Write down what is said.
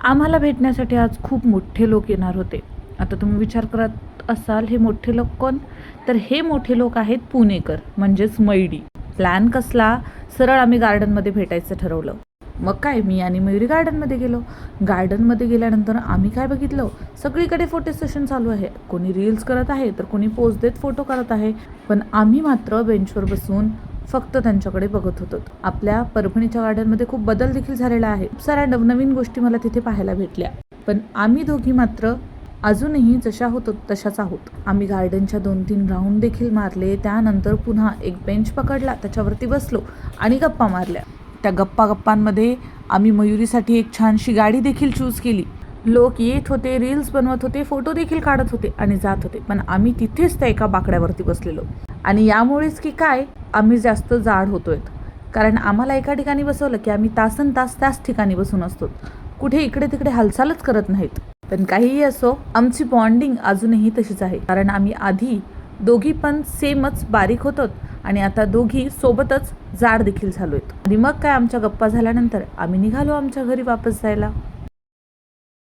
आम्हाला भेटण्यासाठी आज खूप मोठे लोक येणार होते. आता तुम्ही विचार करत असाल हे मोठे लोक कोण? तर हे मोठे लोक आहेत पुणेकर, म्हणजेच मैडी. प्लॅन कसला? सरळ आम्ही गार्डनमध्ये भेटायचं ठरवलं. मग काय, मी आणि मयुरी गार्डनमध्ये गेलो. गार्डनमध्ये गेल्यानंतर आम्ही काय बघितलं, सगळीकडे फोटो सेशन चालू आहे. कोणी रील्स करत आहे तर कोणी पोज देत फोटो करत आहे. पण आम्ही मात्र बेंचवर बसून फक्त त्यांच्याकडे बघत होतो. आपल्या परभणीच्या गार्डनमध्ये खूप बदल देखील झालेला आहे. खूप साऱ्या नवनवीन गोष्टी मला तिथे पाहायला भेटल्या. पण आम्ही दोघी मात्र अजूनही जशा होतो तशाच आहोत. आम्ही गार्डनच्या 2-3 राऊंड देखील मारले. त्यानंतर पुन्हा एक बेंच पकडला, त्याच्यावरती बसलो आणि गप्पा मारल्या. त्या गप्पांमध्ये आम्ही मयुरीसाठी एक छानशी गाडी देखील चूज केली. लोक येत होते, रील्स बनवत होते, फोटो देखील काढत होते आणि जात होते. पण आम्ही तिथेच त्या एका बाकड्यावरती बसलेलो. आणि यामुळेच की काय, आम्ही जास्त जाड होतोय. कारण आम्हाला एका ठिकाणी बसवलं की आम्ही तासनतास त्याच ठिकाणी बसून असतो. कुठे इकडे तिकडे हालचालच करत नाहीत. पण काहीही असो, आमची बॉन्डिंग अजूनही तशीच आहे. कारण आम्ही आधी दोघी पण सेमच बारीक होतो आणि आता दोघी सोबतच जाड देखील झालोय. आणि मग काय, आमच्या गप्पा झाल्यानंतर आम्ही निघालो आमच्या घरी वापस जायला.